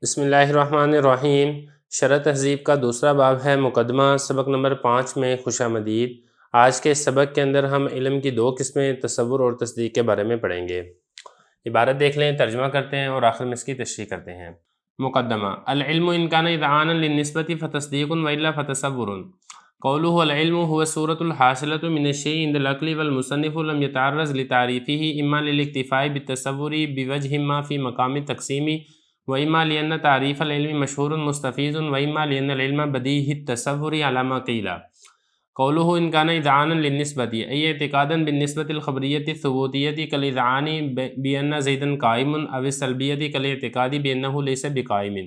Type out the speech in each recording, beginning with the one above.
بسم اللہ الرحمن الرحیم۔ شرح تہذیب کا دوسرا باب ہے مقدمہ، سبق نمبر 5 میں خوش آمدید۔ آج کے سبق کے اندر ہم علم کی دو قسمیں تصور اور تصدیق کے بارے میں پڑھیں گے۔ عبارت دیکھ لیں، ترجمہ کرتے ہیں اور آخر میں اس کی تشریح کرتے ہیں۔ مقدمہ: العلم ان کان اذعانا للنسبة فتصدیق والا فتصور۔ قوله العلم هو الصورة الحاصلة من الشيء عند العقل، والمصنف لم يتعرض لتعريفه اما للاكتفاء بالتصور بوجه ما في مقام التقسيم، وإما لأن تعريف العلم مشهور مستفيض، وإما لأن العلم بديهي التصور على ما قيل۔ قوله إن كان إذعانا للنسبة أي اعتقادا بالنسبة الخبرية الثبوتية كالإذعان بأن زيدا قائم، أو السلبية كالاعتقاد بأنه ليس بقائم،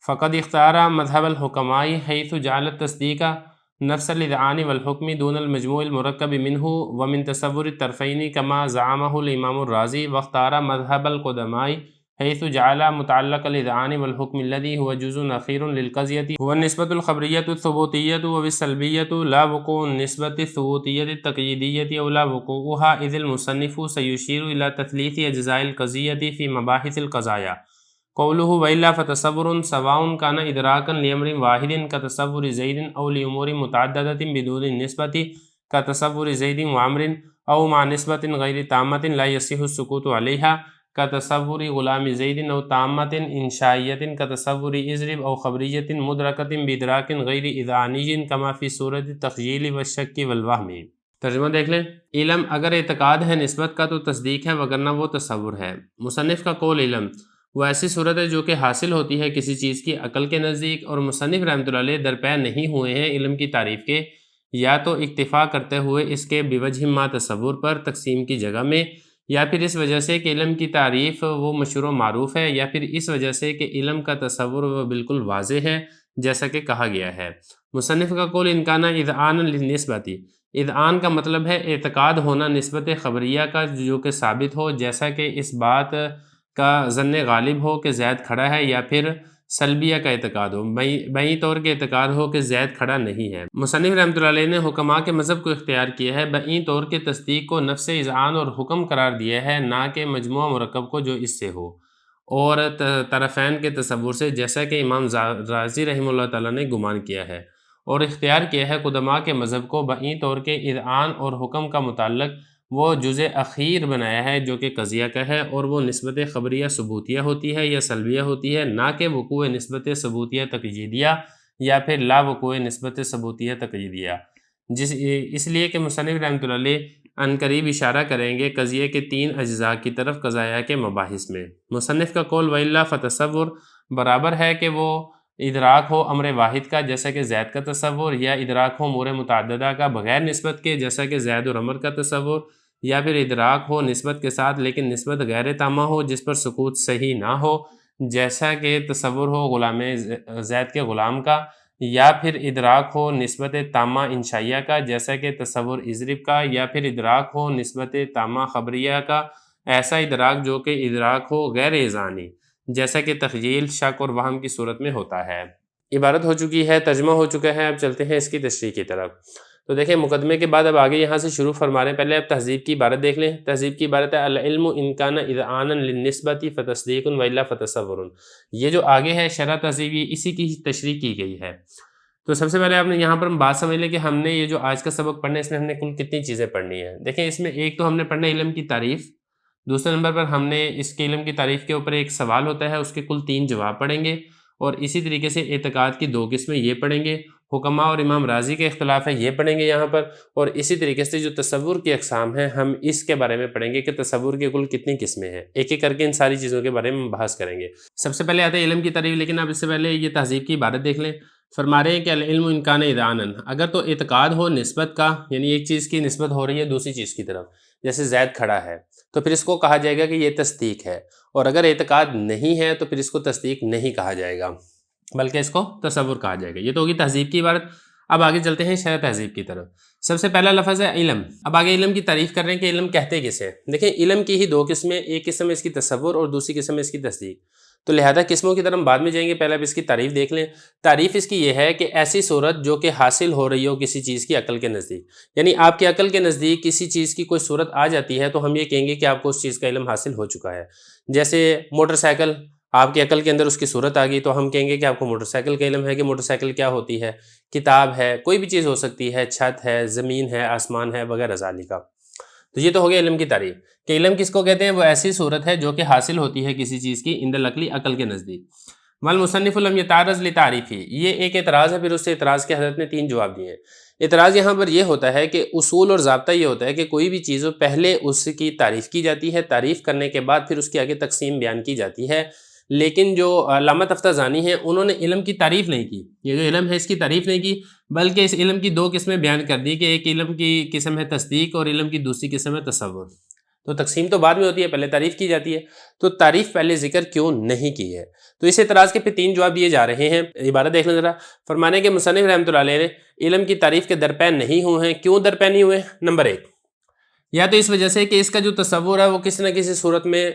فقد اختار مذهب الحكماء حيث جعل التصديق نفس الإذعان والحكم دون المجموع المركب منه ومن تصور الطرفين كما زعمه الإمام الرازي، واختار مذهب القدماء حيث جعل متعلق الإذعان والحكم الذي هو جزء أخير للقضية هو النسبة الخبرية الثبوتية، والسلبية لا وقوع النسبة الثبوتية التقييدية أو لا وقوعها، إذ المصنف سيشير إلى تثليث أجزاء القضية في مباحث القضايا۔ قوله وإلا فتصور سواء كان إدراكا لأمر واحد كتصور زيد أو لأمور متعددة بدون النسبة كتصور زيد وعمر، أو مع نسبة غير تامة لا يصح السكوت عليها كتصور غلام زيد، أو تامة إنشائية كتصور إضرب، أو خبرية مدركة بإدراك غير إذعاني كما في صورة التخجيل والشك والوهم۔ ترجمہ دیکھ لیں۔ علم اگر اعتقاد ہے نسبت کا تو تصدیق ہے، وگرنہ وہ تصور ہے۔ مصنف کا قول علم وہ ایسی صورت ہے جو کہ حاصل ہوتی ہے کسی چیز کی عقل کے نزدیک، اور مصنف رحمۃ اللہ علیہ درپے نہیں ہوئے ہیں علم کی تعریف کے، یا تو اکتفا کرتے ہوئے اس کے بوجہ ما تصور پر تقسیم کی جگہ میں، یا پھر اس وجہ سے کہ علم کی تعریف وہ مشہور و معروف ہے، یا پھر اس وجہ سے کہ علم کا تصور وہ بالکل واضح ہے جیسا کہ کہا گیا ہے۔ مصنف کا قول ان کان اذعانا للنسبۃ، اذعان کا مطلب ہے اعتقاد ہونا نسبت خبریہ کا جو کہ ثابت ہو، جیسا کہ اس بات کا ظن غالب ہو کہ زید کھڑا ہے، یا پھر سلبیہ کا اعتقاد ہو، بئی طور کے اعتقاد ہو کہ زید کھڑا نہیں ہے۔ مصنف رحمۃ اللہ علیہ نے حکماء کے مذہب کو اختیار کیا ہے، بئی طور کے تصدیق کو نفس اذعان اور حکم قرار دیا ہے، نہ کہ مجموعہ مرکب کو جو اس سے ہو اور طرفین کے تصور سے، جیسا کہ امام رازی رحمہ اللہ تعالیٰ نے گمان کیا ہے اور اختیار کیا ہے قدماء کے مذہب کو بئی طور کے اذعان اور حکم کا متعلق وہ جزء اخیر بنایا ہے جو کہ قضیہ کا ہے، اور وہ نسبت خبریہ ثبوتیہ ہوتی ہے یا سلبیہ ہوتی ہے، نہ کہ وقوع نسبت ثبوتیہ تقییدیہ یا پھر لا وقوع نسبت ثبوتیہ تقییدیہ۔ اس لیے کہ مصنف رحمۃ اللہ علیہ عنقریب اشارہ کریں گے قضیہ کے 3 اجزاء کی طرف قضایا کے مباحث میں۔ مصنف کا قول وَإِلَّا فَتَصَوُّرْ برابر ہے کہ وہ ادراک ہو امر واحد کا جیسا کہ زید کا تصور، یا ادراک ہو امور متعددہ کا بغیر نسبت کے جیسا کہ زید اور عمر کا تصور، یا پھر ادراک ہو نسبت کے ساتھ لیکن نسبت غیر تامہ ہو جس پر سکوت صحیح نہ ہو، جیسا کہ تصور ہو غلام زید کے غلام کا، یا پھر ادراک ہو نسبت تامہ انشائیہ کا جیسا کہ تصور اضرب کا، یا پھر ادراک ہو نسبت تامہ خبریہ کا، ایسا ادراک جو کہ ادراک ہو غیر اذعانی جیسا کہ تخجیل، شک اور وہم کی صورت میں ہوتا ہے۔ عبارت ہو چکی ہے، ترجمہ ہو چکا ہے، اب چلتے ہیں اس کی تشریح کی طرف۔ تو دیکھیں مقدمے کے بعد اب آگے یہاں سے شروع فرما رہے ہیں، پہلے اب تہذیب کی عبارت دیکھ لیں۔ تہذیب کی عبارت ہے العلم ان کان اذعانا للنسبۃ فتصدیق والا فتصور۔ یہ جو آگے ہے شرح تہذیب، یہ اسی کی تشریح کی گئی ہے۔ تو سب سے پہلے آپ نے یہاں پر ہم بات سمجھ لیں کہ ہم نے یہ جو آج کا سبق پڑھنا ہے اس میں ہم نے کل کتنی چیزیں پڑھنی ہیں۔ دیکھیں اس میں ایک تو ہم نے پڑھنا ہے علم کی تعریف، دوسرے نمبر پر ہم نے اس کے علم کی تعریف کے اوپر ایک سوال ہوتا ہے، اس کے کل 3 جواب پڑھیں گے، اور اسی طریقے سے اعتقاد کی 2 قسمیں یہ پڑھیں گے، حکماء اور امام راضی کے اختلاف ہے یہ پڑھیں گے یہاں پر، اور اسی طریقے سے جو تصور کی اقسام ہیں ہم اس کے بارے میں پڑھیں گے کہ تصور کے کل کتنی قسمیں ہیں، ایک ایک کر کے ان ساری چیزوں کے بارے میں بحث کریں گے۔ سب سے پہلے آتے ہیں علم کی تعریف، لیکن اب اس سے پہلے یہ تہذیب کی عبارت دیکھ لیں۔ فرما رہے ہیں کہ العلم ان کان اذعانا، اگر تو اعتقاد ہو نسبت کا، یعنی ایک چیز کی نسبت ہو رہی ہے دوسری چیز کی طرف، جیسے زید کھڑا ہے تو پھر اس کو کہا جائے گا کہ یہ تصدیق ہے، اور اگر اعتقاد نہیں ہے تو پھر اس کو تصدیق نہیں کہا جائے گا بلکہ اس کو تصور کہا جائے گا۔ یہ تو ہوگی تہذیب کی عبارت۔ اب آگے چلتے ہیں شرح تہذیب کی طرف۔ سب سے پہلا لفظ ہے علم۔ اب آگے علم کی تعریف کر رہے ہیں کہ علم کہتے کسے۔ دیکھیں علم کی ہی 2 قسمیں، ایک قسم ہے اس کی تصور اور دوسری قسم ہے اس کی تصدیق، تو لہذا قسموں کی طرف ہم بعد میں جائیں گے، پہلے اب اس کی تعریف دیکھ لیں۔ تعریف اس کی یہ ہے کہ ایسی صورت جو کہ حاصل ہو رہی ہو کسی چیز کی عقل کے نزدیک، یعنی آپ کی عقل کے نزدیک کسی چیز کی کوئی صورت آ جاتی ہے تو ہم یہ کہیں گے کہ آپ کو اس چیز کا علم حاصل ہو چکا ہے۔ جیسے موٹر سائیکل آپ کی عقل کے اندر اس کی صورت آ گئی تو ہم کہیں گے کہ آپ کو موٹر سائیکل کا علم ہے کہ موٹر سائیکل کیا ہوتی ہے، کتاب ہے، کوئی بھی چیز ہو سکتی ہے، چھت ہے، زمین ہے، آسمان ہے، وغیرہ ذالک کا۔ تو یہ تو ہو گیا علم کی تعریف کہ علم کس کو کہتے ہیں، وہ ایسی صورت ہے جو کہ حاصل ہوتی ہے کسی چیز کی عند العقل، عقل کے نزدیک۔ والمصنف لم یتعرض لتعریفی، یہ ایک اعتراض ہے، پھر اس سے اعتراض کے حضرت نے 3 جواب دیے ہیں۔ اعتراض یہاں پر یہ ہوتا ہے کہ اصول اور ضابطہ یہ ہوتا ہے کہ کوئی بھی چیز ہو پہلے اس کی تعریف کی جاتی ہے، تعریف کرنے کے بعد پھر اس کی آگے تقسیم بیان کی جاتی ہے، لیکن جو علامہ تفتازانی ہیں انہوں نے علم کی تعریف نہیں کی، یہ جو علم ہے اس کی تعریف نہیں کی، بلکہ اس علم کی 2 قسمیں بیان کر دی کہ ایک علم کی قسم ہے تصدیق اور علم کی دوسری قسم ہے تصور۔ تو تقسیم تو بعد میں ہوتی ہے، پہلے تعریف کی جاتی ہے، تو تعریف پہلے ذکر کیوں نہیں کی ہے؟ تو اس اعتراض کے پھر 3 جواب دیے جا رہے ہیں، عبارت دیکھ لیں ذرا۔ فرمانے کے مصنف رحمۃ اللہ علیہ نے علم کی تعریف کے درپے نہیں ہوئے ہیں، کیوں درپے نہیں ہوئے؟ نمبر 1، یا تو اس وجہ سے کہ اس کا جو تصور ہے وہ کسی نہ کسی صورت میں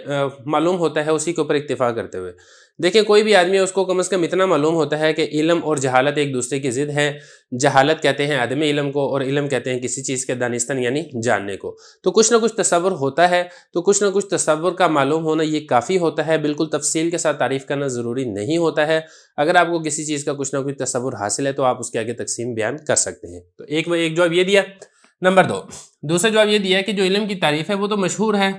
معلوم ہوتا ہے اسی کے اوپر اکتفا کرتے ہوئے۔ دیکھیں کوئی بھی آدمی ہے اس کو کم از کم اتنا معلوم ہوتا ہے کہ علم اور جہالت ایک دوسرے کی ضد ہے، جہالت کہتے ہیں عدم علم کو اور علم کہتے ہیں کسی چیز کے دانستن یعنی جاننے کو، تو کچھ نہ کچھ تصور ہوتا ہے، تو کچھ نہ کچھ تصور کا معلوم ہونا یہ کافی ہوتا ہے، بالکل تفصیل کے ساتھ تعریف کرنا ضروری نہیں ہوتا ہے۔ اگر آپ کو کسی چیز کا کچھ نہ کچھ تصور حاصل ہے تو آپ اس کے آگے تقسیم بیان کر سکتے ہیں۔ تو ایک جواب یہ دیا۔ نمبر 2، دوسرا جواب یہ دیا کہ جو علم کی تعریف ہے وہ تو مشہور ہے،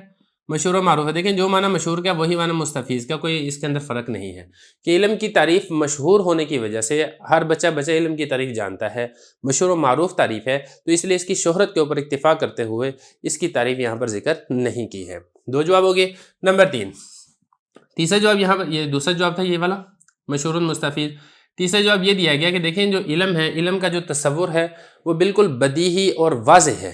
مشہور و معروف ہے۔ دیکھیں جو معنی مشہور کا وہی معنی مستفیض کا، کوئی اس کے اندر فرق نہیں ہے کہ علم کی تعریف مشہور ہونے کی وجہ سے ہر بچہ علم کی تعریف جانتا ہے، مشہور و معروف تعریف ہے، تو اس لیے اس کی شہرت کے اوپر اکتفا کرتے ہوئے اس کی تعریف یہاں پر ذکر نہیں کی ہے۔ 2 جواب ہو گئے۔ نمبر 3، تیسرا جواب یہاں پر، یہ دوسرا جواب تھا یہ والا مشہور مستفیض، تیسرا جواب یہ دیا گیا کہ دیکھیں جو علم ہے، علم کا جو تصور ہے وہ بالکل بدیہی اور واضح ہے،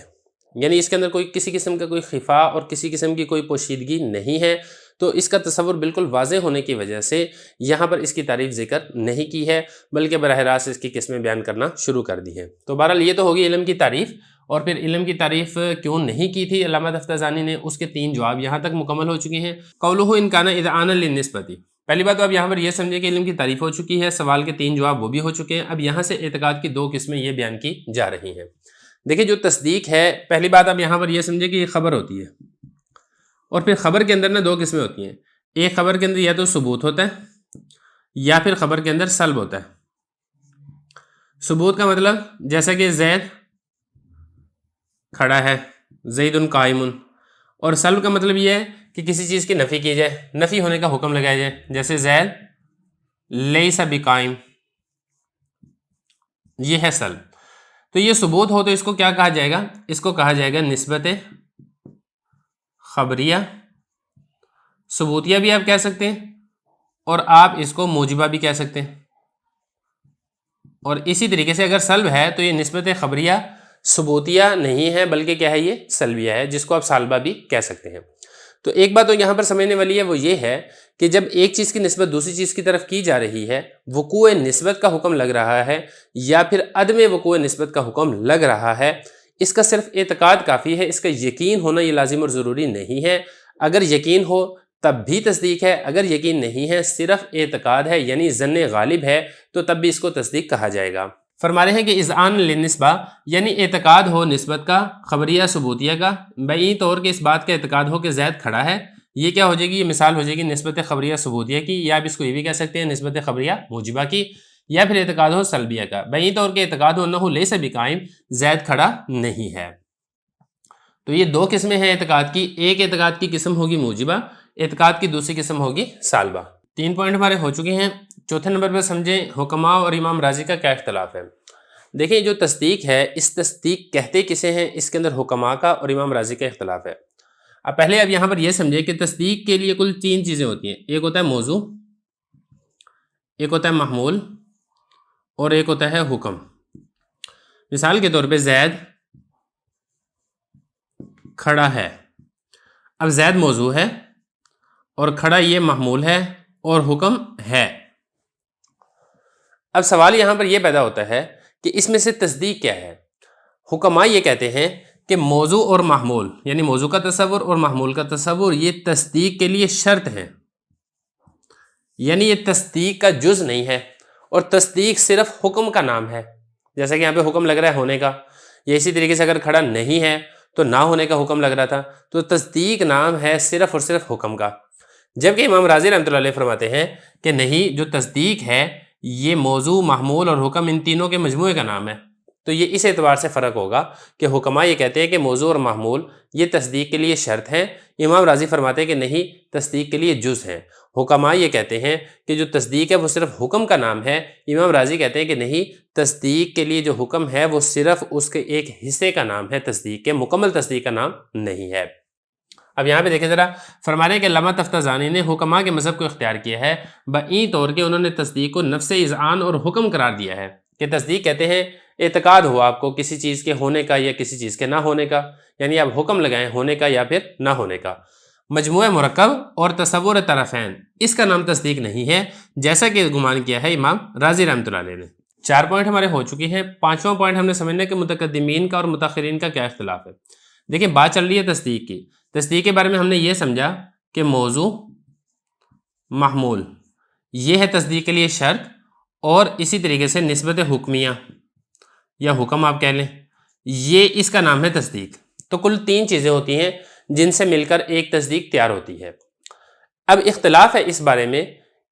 یعنی اس کے اندر کوئی کسی قسم کا کوئی خفا اور کسی قسم کی کوئی پوشیدگی نہیں ہے، تو اس کا تصور بالکل واضح ہونے کی وجہ سے یہاں پر اس کی تعریف ذکر نہیں کی ہے، بلکہ براہ راست اس کی قسمیں بیان کرنا شروع کر دی ہیں۔ تو بہرحال یہ تو ہوگی علم کی تعریف، اور پھر علم کی تعریف کیوں نہیں کی تھی علامہ تفتازانی نے، اس کے 3 جواب یہاں تک مکمل ہو چکے ہیں۔ قولہ ان کان اذعانا للنسبۃ، پہلی بات تو اب یہاں پر یہ سمجھے کہ علم کی تعریف ہو چکی ہے، سوال کے 3 جواب وہ بھی ہو چکے ہیں، اب یہاں سے اعتقاد کی 2 قسمیں یہ بیان کی جا رہی ہیں۔ دیکھیں جو تصدیق ہے، پہلی بات اب یہاں پر یہ سمجھے کہ یہ خبر ہوتی ہے، اور پھر خبر کے اندر 2 قسمیں ہوتی ہیں، ایک خبر کے اندر یا تو ثبوت ہوتا ہے یا پھر خبر کے اندر سلب ہوتا ہے۔ ثبوت کا مطلب جیسا کہ زید کھڑا ہے، زید قائم، اور سلب کا مطلب یہ ہے کہ کسی چیز کی نفی کی جائے، نفی ہونے کا حکم لگایا جائے، جیسے زید لیس بقائم، یہ ہے سلب۔ تو یہ ثبوت ہو تو اس کو کیا کہا جائے گا؟ اس کو کہا جائے گا نسبت خبریہ، ثبوتیہ بھی آپ کہہ سکتے ہیں، اور آپ اس کو موجبہ بھی کہہ سکتے ہیں۔ اور اسی طریقے سے اگر سلب ہے تو یہ نسبت خبریہ ثبوتیہ نہیں ہے، بلکہ کیا ہے، یہ سلبیہ ہے، جس کو آپ سالبہ بھی کہہ سکتے ہیں۔ تو ایک بات تو یہاں پر سمجھنے والی ہے، وہ یہ ہے کہ جب ایک چیز کی نسبت دوسری چیز کی طرف کی جا رہی ہے، وقوع نسبت کا حکم لگ رہا ہے یا پھر عدم وقوع نسبت کا حکم لگ رہا ہے، اس کا صرف اعتقاد کافی ہے، اس کا یقین ہونا یہ لازم اور ضروری نہیں ہے۔ اگر یقین ہو تب بھی تصدیق ہے، اگر یقین نہیں ہے صرف اعتقاد ہے یعنی ظن غالب ہے تو تب بھی اس کو تصدیق کہا جائے گا۔ فرما رہے ہیں کہ اذعان للنسبہ یعنی اعتقاد ہو نسبت کا، خبریہ ثبوتیہ کا، بعین طور کے اس بات کا اعتقاد ہو کہ زید کھڑا ہے، یہ کیا ہو جائے گی، یہ مثال ہو جائے گی نسبت خبریہ ثبوتیہ کی، یا آپ اس کو یہ بھی کہہ سکتے ہیں نسبت خبریہ موجبہ کی، یا پھر اعتقاد ہو سلبیہ کا، بعین طور کے اعتقاد ہو انہ لیس بقائم، زید کھڑا نہیں ہے۔ تو یہ 2 قسمیں ہیں اعتقاد کی، ایک اعتقاد کی قسم ہوگی موجبہ، اعتقاد کی دوسری قسم ہوگی سالبہ۔ 3 پوائنٹ ہمارے ہو چکے ہیں۔ چوتھے نمبر پر سمجھیں حکماء اور امام راضی کا کیا اختلاف ہے۔ دیکھیں جو تصدیق ہے، اس تصدیق کہتے کسے ہیں، اس کے اندر حکماء کا اور امام راضی کا اختلاف ہے۔ اب پہلے اب یہاں پر یہ سمجھے کہ تصدیق کے لیے کل 3 چیزیں ہوتی ہیں، ایک ہوتا ہے موضوع، ایک ہوتا ہے محمول، اور ایک ہوتا ہے حکم۔ مثال کے طور پہ زید کھڑا ہے، اب زید موضوع ہے اور کھڑا یہ محمول ہے اور حکم ہے۔ اب سوال یہاں پر یہ پیدا ہوتا ہے کہ اس میں سے تصدیق کیا ہے۔ حکماء یہ کہتے ہیں کہ موضوع اور محمول یعنی موضوع کا تصور اور محمول کا تصور یہ تصدیق کے لیے شرط ہے، یعنی یہ تصدیق کا جز نہیں ہے، اور تصدیق صرف حکم کا نام ہے، جیسا کہ یہاں پہ حکم لگ رہا ہے ہونے کا، یا اسی طریقے سے اگر کھڑا نہیں ہے تو نہ ہونے کا حکم لگ رہا تھا، تو تصدیق نام ہے صرف اور صرف حکم کا۔ جبکہ امام راضی رحمۃ اللہ علیہ فرماتے ہیں کہ نہیں، جو تصدیق ہے یہ موضوع، محمول اور حکم ان تینوں کے مجموعے کا نام ہے۔ تو یہ اس اعتبار سے فرق ہوگا کہ حکماء یہ کہتے ہیں کہ موضوع اور محمول یہ تصدیق کے لیے شرط ہیں، امام راضی فرماتے ہیں کہ نہیں، تصدیق کے لیے جز ہیں۔ حکماء یہ کہتے ہیں کہ جو تصدیق ہے وہ صرف حکم کا نام ہے، امام راضی کہتے ہیں کہ نہیں، تصدیق کے لیے جو حکم ہے وہ صرف اس کے ایک حصے کا نام ہے، تصدیق کے مکمل تصدیق کا نام نہیں ہے۔ اب یہاں پہ دیکھیں ذرا، فرما رہے ہیں کہ علامہ تفتازانی نے حکماء کے مذہب کو اختیار کیا ہے بئیں طور کے، انہوں نے تصدیق کو نفس اذعان اور حکم قرار دیا ہے۔ کہ تصدیق کہتے ہیں اعتقاد ہوا آپ کو کسی چیز کے ہونے کا یا کسی چیز کے نہ ہونے کا، یعنی آپ حکم لگائیں ہونے کا یا پھر نہ ہونے کا۔ مجموعہ مرکب اور تصور طرفین، اس کا نام تصدیق نہیں ہے، جیسا کہ گمان کیا ہے امام راضی رحمۃ اللہ علیہ نے۔ 4 پوائنٹ ہمارے ہو چکے ہیں۔ 5واں پوائنٹ ہم نے سمجھنا ہے کہ متقدمین کا اور متاخرین کا کیا اختلاف ہے۔ دیکھیں، بات چل رہی ہے تصدیق کی۔ تصدیق کے بارے میں ہم نے یہ سمجھا کہ موضوع، محمول، یہ ہے تصدیق کے لیے شرط، اور اسی طریقے سے نسبت حکمیہ یا حکم آپ کہہ لیں، یہ اس کا نام ہے تصدیق۔ تو کل 3 چیزیں ہوتی ہیں جن سے مل کر ایک تصدیق تیار ہوتی ہے۔ اب اختلاف ہے اس بارے میں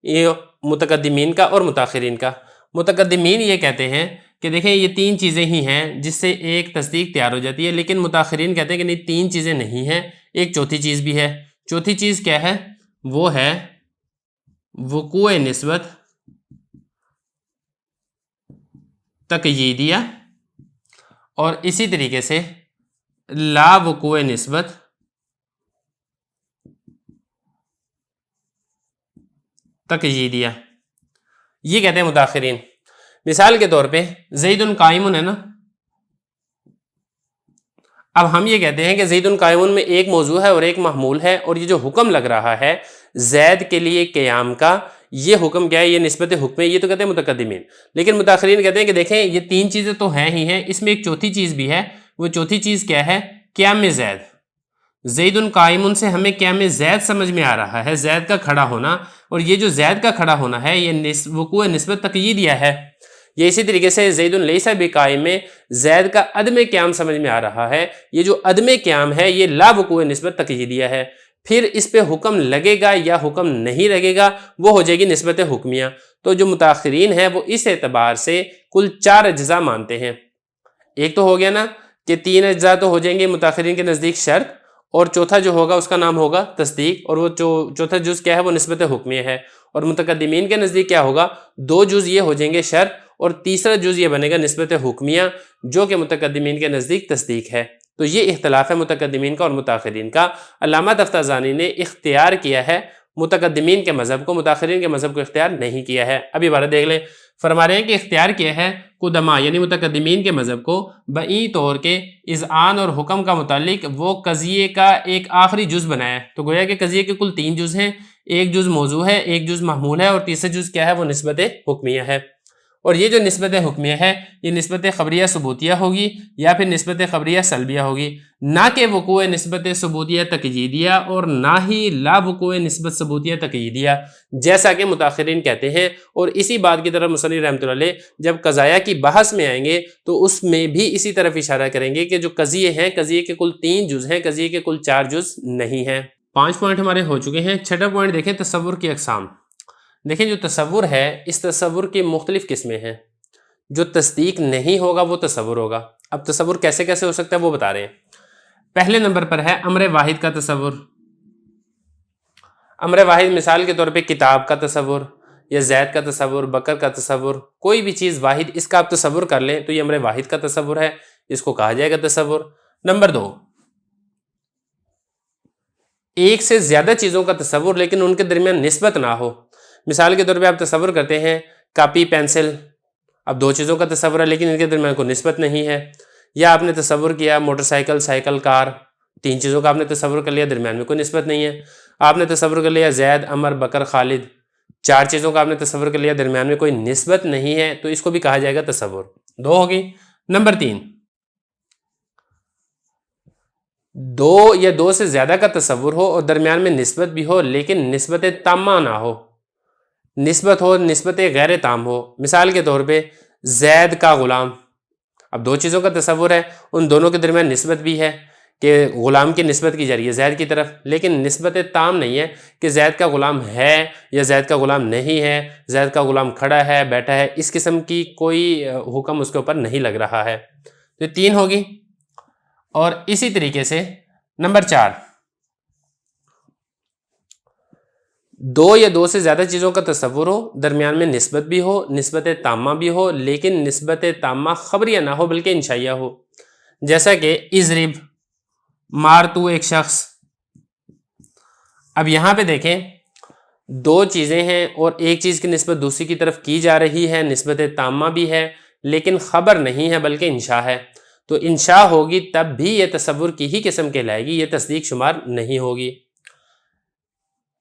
یہ متقدمین کا اور متاخرین کا۔ متقدمین یہ کہتے ہیں کہ دیکھیں یہ 3 چیزیں ہی ہیں جس سے ایک تصدیق تیار ہو جاتی ہے، لیکن متاخرین کہتے ہیں کہ نہیں، 3 چیزیں نہیں ہیں، ایک چوتھی چیز بھی ہے۔ چوتھی چیز کیا ہے؟ وہ ہے وقوع نسبت تقییدیہ، اور اسی طریقے سے لا وقوع نسبت تقییدیہ، یہ کہتے ہیں متاخرین۔ مثال کے طور پہ زید قائم ہے نا، اب ہم یہ کہتے ہیں کہ زید قائم میں ایک موضوع ہے اور ایک محمول ہے، اور یہ جو حکم لگ رہا ہے زید کے لیے قیام کا، یہ حکم کیا ہے؟ یہ نسبت حکم ہے، یہ تو کہتے ہیں متقدمین۔ لیکن متاخرین کہتے ہیں کہ دیکھیں یہ 3 چیزیں تو ہیں ہی ہیں، اس میں ایک چوتھی چیز بھی ہے۔ وہ چوتھی چیز کیا ہے؟ قیام زید۔ زید قائم سے ہمیں قیام زید سمجھ میں آ رہا ہے، زید کا کھڑا ہونا، اور یہ جو زید کا کھڑا ہونا ہے یہ وقوع نسبت تقییدیہ ہے۔ یہ اسی طریقے سے زید لیس بقائم میں زید کا عدم قیام سمجھ میں آ رہا ہے، یہ جو عدم قیام ہے یہ لا وقوع نسبت تقییدیہ ہے۔ پھر اس پہ حکم لگے گا یا حکم نہیں لگے گا، وہ ہو جائے گی نسبت حکمیہ۔ تو جو متاخرین ہیں وہ اس اعتبار سے کل 4 اجزاء مانتے ہیں۔ ایک تو ہو گیا نا کہ 3 اجزاء تو ہو جائیں گے متاخرین کے نزدیک شرط، اور چوتھا جو ہوگا اس کا نام ہوگا تصدیق، اور وہ چوتھا جز کیا ہے؟ وہ نسبت حکمیہ ہے۔ اور متقدمین کے نزدیک کیا ہوگا؟ 2 جز یہ ہو جائیں گے شرط، اور تیسرا جز یہ بنے گا نسبت حکمیہ، جو کہ متقدمین کے نزدیک تصدیق ہے۔ تو یہ اختلاف ہے متقدمین کا اور متاخرین کا۔ علامہ تفتازانی نے اختیار کیا ہے متقدمین کے مذہب کو، متاخرین کے مذہب کو اختیار نہیں کیا ہے۔ اب عبارت دیکھ لیں، فرما رہے ہیں کہ اختیار کیا ہے قدما یعنی متقدمین کے مذہب کو بئی طور کے اذعان اور حکم کا متعلق وہ قضیے کا ایک آخری جز بنایا ہے۔ تو گویا کہ قضیے کے کل 3 جز ہیں، ایک جز موضوع ہے، ایک جز محمول ہے، اور تیسرا جز کیا ہے؟ وہ نسبت حکمیہ ہے۔ اور یہ جو نسبت حکمیہ ہے یہ نسبت خبریہ ثبوتیہ ہوگی یا پھر نسبت خبریہ سلبیہ ہوگی، نہ کہ وقوع نسبت ثبوتیہ تقییدیہ، اور نہ ہی لا وقوع نسبت ثبوتیہ تقییدیہ، جیسا کہ متاخرین کہتے ہیں۔ اور اسی بات کی طرف مصنف رحمۃ اللہ علیہ جب قضایا کی بحث میں آئیں گے تو اس میں بھی اسی طرف اشارہ کریں گے کہ جو قضیے ہیں، قضیے کے کل 3 جز ہیں، قضیے کے کل 4 جز نہیں ہیں۔ 5 پوائنٹ ہمارے ہو چکے ہیں۔ 6واں پوائنٹ دیکھیں، تصور کی اقسام۔ دیکھیں جو تصور ہے اس تصور کی مختلف قسمیں ہیں۔ جو تصدیق نہیں ہوگا وہ تصور ہوگا۔ اب تصور کیسے کیسے ہو سکتا ہے وہ بتا رہے ہیں۔ پہلے نمبر پر ہے امر واحد کا تصور۔ امر واحد مثال کے طور پہ کتاب کا تصور یا زید کا تصور، بکر کا تصور، کوئی بھی چیز واحد، اس کا آپ تصور کر لیں تو یہ امر واحد کا تصور ہے، اس کو کہا جائے گا تصور۔ نمبر 2، ایک سے زیادہ چیزوں کا تصور لیکن ان کے درمیان نسبت نہ ہو۔ مثال کے طور پہ آپ تصور کرتے ہیں کاپی پینسل، اب 2 چیزوں کا تصور ہے لیکن ان کے درمیان کوئی نسبت نہیں ہے۔ یا آپ نے تصور کیا موٹر سائیکل، سائیکل، کار، 3 چیزوں کا آپ نے تصور کر لیا، درمیان میں کوئی نسبت نہیں ہے۔ آپ نے تصور کر لیا زید، عمر، بکر، خالد، 4 چیزوں کا آپ نے تصور کر لیا، درمیان میں کوئی نسبت نہیں ہے، تو اس کو بھی کہا جائے گا تصور۔ 2 ہوگی۔ نمبر 3، 2 یا 2 سے زیادہ کا تصور ہو اور درمیان میں نسبت بھی ہو لیکن نسبت تامہ نہ ہو، نسبت ہو نسبت غیر تام ہو۔ مثال کے طور پہ زید کا غلام، اب 2 چیزوں کا تصور ہے، ان دونوں کے درمیان نسبت بھی ہے، کہ غلام کی نسبت کی جا رہی ہے زید کی طرف، لیکن نسبت تام نہیں ہے کہ زید کا غلام ہے یا زید کا غلام نہیں ہے، زید کا غلام کھڑا ہے بیٹھا ہے، اس قسم کی کوئی حکم اس کے اوپر نہیں لگ رہا ہے۔ تو 3 ہوگی۔ اور اسی طریقے سے نمبر 4، 2 یا 2 سے زیادہ چیزوں کا تصور ہو، درمیان میں نسبت بھی ہو، نسبت تامہ بھی ہو، لیکن نسبت تامہ خبریہ نہ ہو بلکہ انشائیہ ہو، جیسا کہ اضرب، مار تو ایک شخص۔ اب یہاں پہ دیکھیں 2 چیزیں ہیں اور ایک چیز کی نسبت دوسری کی طرف کی جا رہی ہے، نسبت تامہ بھی ہے لیکن خبر نہیں ہے بلکہ انشاء ہے، تو انشاء ہوگی تب بھی یہ تصور کی ہی قسم کہلائے گی، یہ تصدیق شمار نہیں ہوگی۔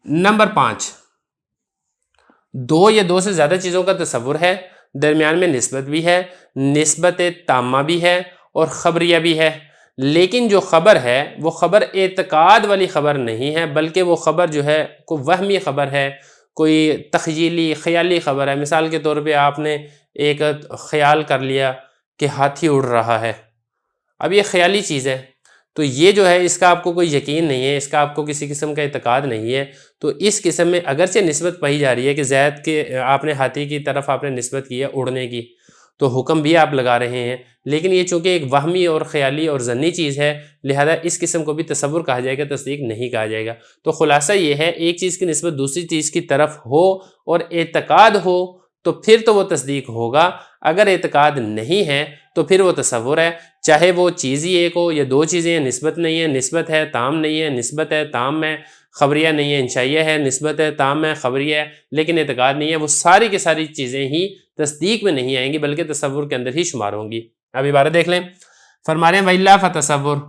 نمبر 5، 2 یا 2 سے زیادہ چیزوں کا تصور ہے، درمیان میں نسبت بھی ہے، نسبت تامہ بھی ہے اور خبریہ بھی ہے، لیکن جو خبر ہے وہ خبر اعتقاد والی خبر نہیں ہے بلکہ وہ خبر جو ہے کوئی وہمی خبر ہے، کوئی تخیلی خیالی خبر ہے۔ مثال کے طور پہ آپ نے ایک خیال کر لیا کہ ہاتھی اڑ رہا ہے، اب یہ خیالی چیز ہے، تو یہ جو ہے اس کا آپ کو کوئی یقین نہیں ہے، اس کا آپ کو کسی قسم کا اعتقاد نہیں ہے، تو اس قسم میں اگرچہ نسبت پائی جا رہی ہے کہ زید کے آپ نے ہاتھی کی طرف آپ نے نسبت کی ہے اڑنے کی، تو حکم بھی آپ لگا رہے ہیں، لیکن یہ چونکہ ایک وہمی اور خیالی اور ظنی چیز ہے، لہذا اس قسم کو بھی تصور کہا جائے گا، تصدیق نہیں کہا جائے گا۔ تو خلاصہ یہ ہے ایک چیز کی نسبت دوسری چیز کی طرف ہو اور اعتقاد ہو تو پھر تو وہ تصدیق ہوگا، اگر اعتقاد نہیں ہے تو پھر وہ تصور ہے، چاہے وہ چیز ہی ایک ہو یا 2 چیزیں ہیں، نسبت نہیں ہے، نسبت ہے تام نہیں ہے، نسبت ہے تام ہے خبریہ نہیں ہے، انشائیہ ہے، نسبت ہے تام ہے خبریہ ہے لیکن اعتقاد نہیں ہے، وہ ساری کی ساری چیزیں ہی تصدیق میں نہیں آئیں گی بلکہ تصور کے اندر ہی شمار ہوں گی۔ اب عبارت دیکھ لیں، فرما رہے ہیں وَإِلَّا فَتَصَوُّرٌ،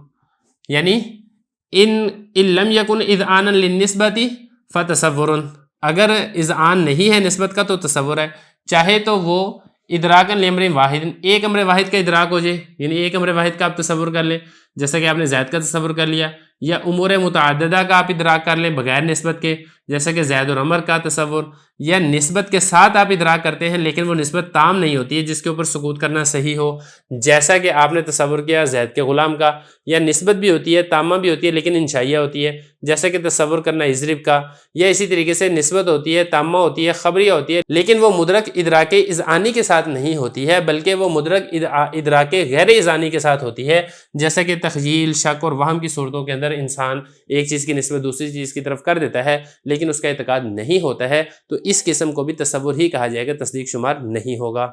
یعنی ان لم یکن اذعانا للنسبت فتصور، اگر اذعان نہیں ہے نسبت کا تو تصور ہے، چاہے تو وہ ادراکاً لامر واحد، ایک امر واحد کا ادراک ہو جائے، یعنی ایک امر واحد کا آپ تصور کر لیں جیسا کہ آپ نے زید کا تصور کر لیا، یا امور متعددہ کا آپ ادراک کر لیں بغیر نسبت کے جیسا کہ زید اور عمر کا تصور، یا نسبت کے ساتھ آپ ادراک کرتے ہیں لیکن وہ نسبت تام نہیں ہوتی ہے جس کے اوپر سکوت کرنا صحیح ہو، جیسا کہ آپ نے تصور کیا زید کے غلام کا، یا نسبت بھی ہوتی ہے تامہ بھی ہوتی ہے لیکن انشائیہ ہوتی ہے جیسا کہ تصور کرنا اضرب کا، یا اسی طریقے سے نسبت ہوتی ہے تامہ ہوتی ہے خبریہ ہوتی ہے لیکن وہ مدرک ادراک اذعانی کے ساتھ نہیں ہوتی ہے بلکہ وہ مدرک ادراک غیر اذعانی کے ساتھ ہوتی ہے، جیسا کہ تخیل، شک اور وہم کی صورتوں کے اندر انسان ایک چیز کی نسبت دوسری چیز کی طرف کر دیتا ہے لیکن اس کا اعتقاد نہیں ہوتا ہے، تو اس قسم کو بھی تصور ہی کہا جائے گا، تصدیق شمار نہیں ہوگا۔